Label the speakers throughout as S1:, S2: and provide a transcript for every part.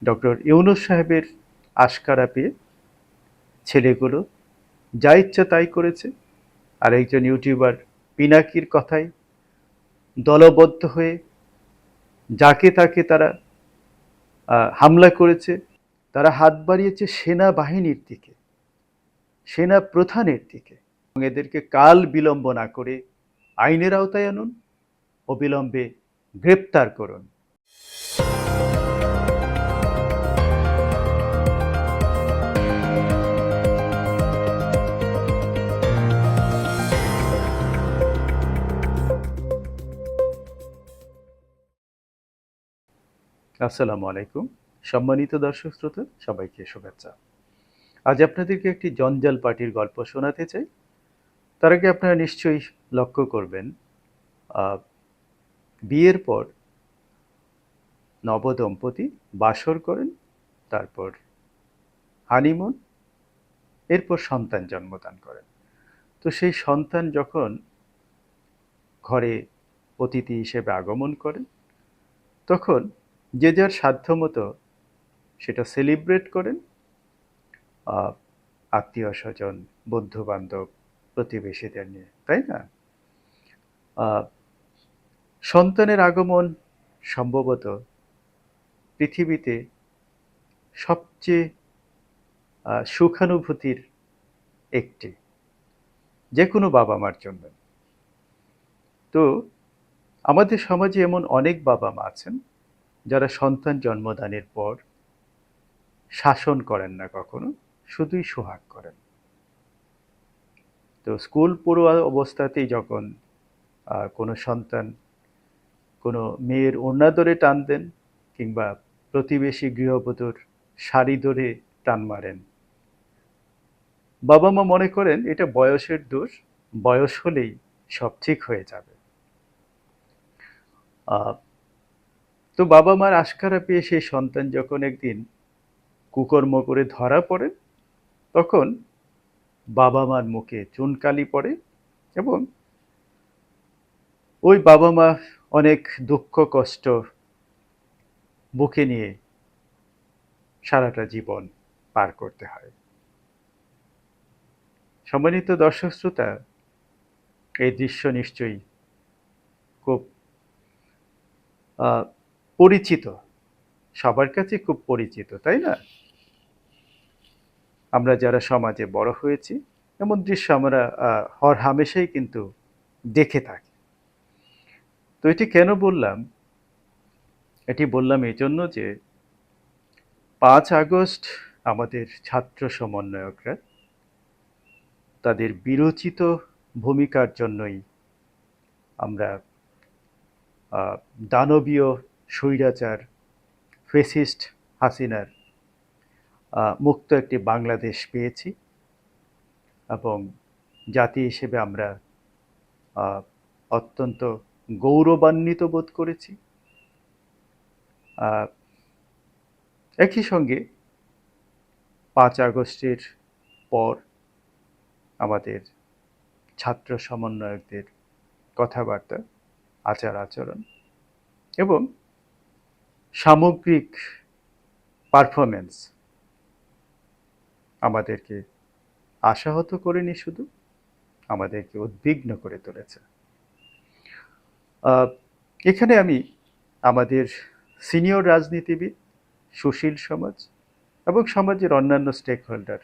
S1: Doctor Yunus সাহেবের আশকারা পেয়ে ছেলেগুলো যা ইচ্ছা তাই করেছে। আর একজন ইউটিউবার পিনাকির কথায় দলবদ্ধ হয়ে যাকে তাকে তারা হামলা করেছে। তারা হাত বাড়িয়েছে সেনাবাহিনীর দিকে, সেনা প্রধানের দিকে। এবং এদেরকে কাল বিলম্ব না করে আইনের আওতায় আনুন, অবিলম্বে গ্রেপ্তার করুন। আসসালামু আলাইকুম। সম্মানিত দর্শক শ্রোতা, সবাইকে শুভেচ্ছা। আজ আপনাদেরকে একটি জঞ্জাল পার্টির গল্প শোনাতে চাই। তার আগে আপনারা নিশ্চয়ই লক্ষ্য করবেন, বিয়ের পর নবদম্পতি বাসর করেন, তারপর হানিমুন, এরপর সন্তান জন্মদান করেন। তো সেই সন্তান যখন ঘরে অতিথি হিসেবে আগমন করেন, তখন যে যার সাধ্যমতো সেটা সেলিব্রেট করেন। আত্মীয় স্বজন, বন্ধু বান্ধব, প্রতিবেশীদের নিয়ে, তাই না? সন্তানের আগমন সম্ভবত পৃথিবীতে সবচেয়ে সুখানুভূতির একটি, যে কোনো বাবা মার জন্য। তো আমাদের সমাজে এমন অনেক বাবা মা আছেন যারা সন্তান জন্মদানের পর শাসন করেন না কখনো, শুধুই সোহাগ করেন। তো স্কুল পড়ুয়া অবস্থাতেই যখন কোনো সন্তান কোনো মেয়ের ওড়না ধরে টান দেন, কিংবা প্রতিবেশী গৃহবধূর শাড়ি ধরে টান মারেন, বাবা মা মনে করেন এটা বয়সের দোষ, বয়স হলেই সব ঠিক হয়ে যাবে। তো বাবা মার আশকারা পেয়ে সেই সন্তান যখন একদিন কুকর্ম করে ধরা পড়েন, তখন বাবা মার মুখে চুনকালি পড়ে এবং ওই বাবা মা অনেক দুঃখ কষ্ট বুকে নিয়ে সারাটা জীবন পার করতে হয়। সম্মানিত দর্শক শ্রোতা, এই দৃশ্য নিশ্চয়ই খুব পরিচিত, সবার কাছে খুব পরিচিত, তাই না? আমরা যারা সমাজে বড় হয়েছি, এমন দৃশ্য আমরা হরহামেশাই কিন্তু দেখে থাকি। তো এটি কেন বললাম? এটি বললাম এই জন্য যে ৫ আগস্ট আমাদের ছাত্র সমন্বয়করা তাদের বীরোচিত ভূমিকার জন্যই আমরা দানবীয় স্বৈরাচার ফ্যাসিস্ট হাসিনার মুক্ত একটি বাংলাদেশ পেয়েছি, এবং জাতি হিসেবে আমরা অত্যন্ত গৌরবান্বিত বোধ করেছি। একই সঙ্গে ৫ আগস্টের পর আমাদের ছাত্র সমন্বয়কদের কথাবার্তা, আচার আচরণ এবং সামগ্রিক পারফরমেন্স আমাদেরকে আশাহত করেনি, শুধু আমাদেরকে উদ্বিগ্ন করে তুলেছে। এখানে আমি আমাদের সিনিয়র রাজনীতিবিদ, সুশীল সমাজ এবং সমাজের অন্যান্য স্টেক হোল্ডার,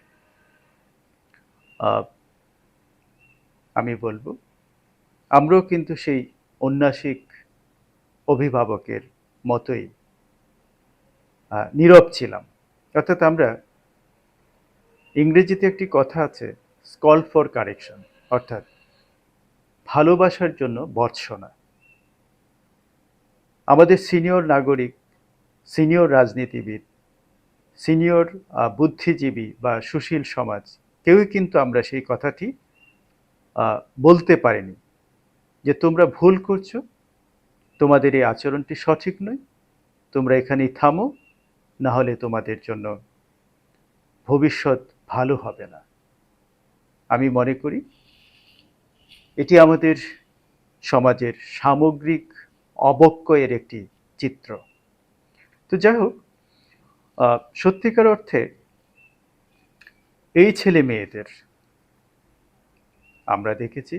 S1: আমি বলবো আমরাও কিন্তু সেই ঐন্যাসিক অভিভাবকের মতোই নীরব ছিলাম। অর্থাৎ আমরা, ইংরেজিতে একটি কথা আছে, কল ফর কারেকশন, অর্থাৎ ভালোবাসার জন্য ভর্ৎসনা। আমাদের সিনিয়র নাগরিক, সিনিয়র রাজনীতিবিদ, সিনিয়র বুদ্ধিজীবী বা সুশীল সমাজ কেউই কিন্তু আমরা সেই কথাটি বলতে পারিনি যে তোমরা ভুল করছো, তোমাদের এই আচরণটি সঠিক নয়, তোমরা এখানেই থামো, না হলে তোমাদের জন্য ভবিষ্যৎ ভালো হবে না। আমি মনে করি এটি আমাদের সমাজের সামগ্রিক অবক্ষয়ের একটি চিত্র। তো যাই হোক, সত্যিকার অর্থে এই ছেলে মেয়েদের আমরা দেখেছি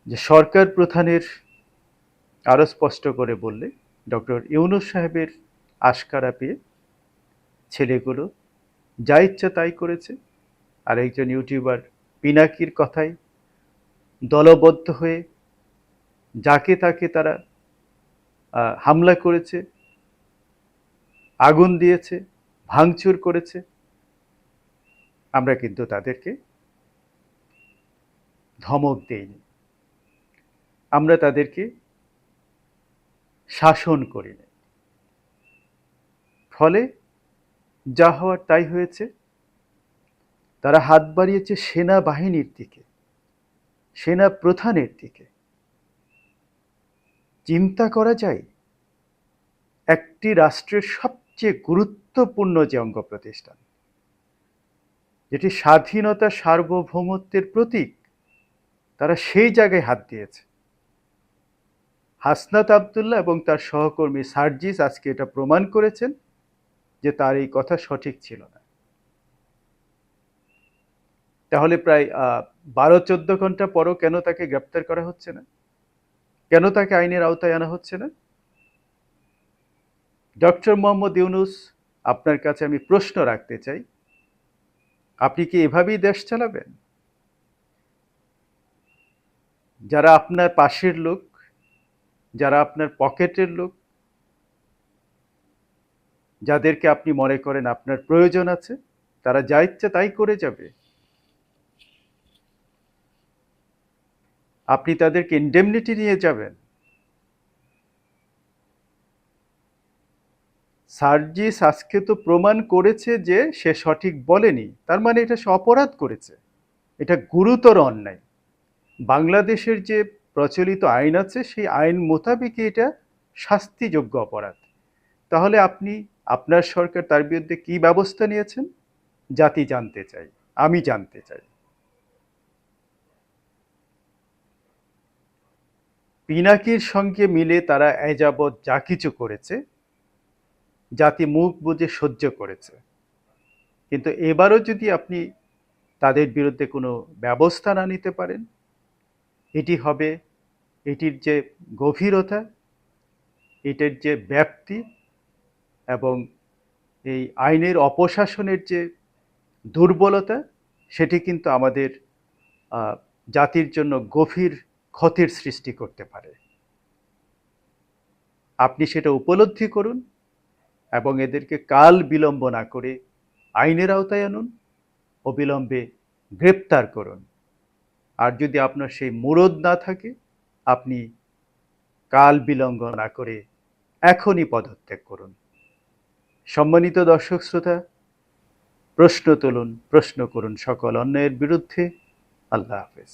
S1: যে সরকার প্রধানের আরো স্পষ্ট করে বললে ডক্টর ইউনূস সাহেবের আশকারা পেয়ে ছেলেগুলো যা ইচ্ছা তাই করেছে। আর একজন ইউটিউবার পিনাকির কথায় দলবদ্ধ হয়ে যাকে তাকে তারা হামলা করেছে, আগুন দিয়েছে, ভাঙচুর করেছে। আমরা কিন্তু তাদেরকে ধমক দেইনি, আমরা তাদেরকে শাসন করিনি। ফলে যা হওয়ার তাই হয়েছে। তারা হাত বাড়িয়েছে সেনাবাহিনীর দিকে, সেনা প্রধানের দিকে। চিন্তা করা যায়, একটি রাষ্ট্রের সবচেয়ে গুরুত্বপূর্ণ যে অঙ্গ প্রতিষ্ঠান, যেটি স্বাধীনতা সার্বভৌমত্বের প্রতীক, তারা সেই জায়গায় হাত দিয়েছে। হাসনাত আবদুল্লাহ এবং তার সহকর্মী সার্জিস আজকে এটা প্রমাণ করেছেন যে তার এই কথা সঠিক ছিল না। তাহলে প্রায় 12-14 ঘন্টা পরও কেন তাকে গ্রেপ্তার করা হচ্ছে না? কেন তাকে আইনের আওতায় আনা হচ্ছে না? ডক্টর মোহাম্মদ ইউনূস, আপনার কাছে আমি প্রশ্ন রাখতে চাই, আপনি কি এভাবেই দেশ চালাবেন? যারা আপনার পাশের লোক, যারা আপনার পকেটের লোক, যাদেরকে আপনি মনে করেন আপনার প্রয়োজন আছে, তারা যা ইচ্ছে তাই করে যাবে। আপনি তাদেরকে ইনডেমনিটি নিয়ে যাবেন। সার্জিস আজকে তো প্রমাণ করেছে যে সে সঠিক বলেনি, তার মানে এটা সে অপরাধ করেছে, এটা গুরুতর অন্যায়। বাংলাদেশের যে প্রচলিত আইন আছে সেই আইন মোতাবেকই এটা শাস্তিযোগ্য অপরাধ। তাহলে আপনি, আপনার সরকার তার বিরুদ্ধে কি ব্যবস্থা নিয়েছেন জাতি জানতে চাই, আমি জানতে চাই। পিনাকির সঙ্গে মিলে তারা এযাবৎ যা কিছু করেছে জাতি মুখ বুজে সহ্য করেছে, কিন্তু এবারও যদি আপনি তাদের বিরুদ্ধে কোনো ব্যবস্থা না নিতে পারেন, এটি হবে, এটির যে গভীরতা, এটার যে ব্যাপ্তি এবং এই আইনের অপশাসনের যে দুর্বলতা, সেটি কিন্তু আমাদের জাতির জন্য গভীর ক্ষতির সৃষ্টি করতে পারে। আপনি সেটা উপলব্ধি করুন এবং এদেরকে কাল বিলম্ব না করে আইনের আওতায় আনুন, অবিলম্বে গ্রেপ্তার করুন। আর যদি আপনার সেই মুরদ না থাকে, আপনি কাল বিলম্ব না করে এখনই পদত্যাগ করুন। সম্মানিত দর্শক শ্রোতা, প্রশ্ন তুলুন, প্রশ্ন করুন সকল অন্যায়ের বিরুদ্ধে। আল্লাহ হাফেজ।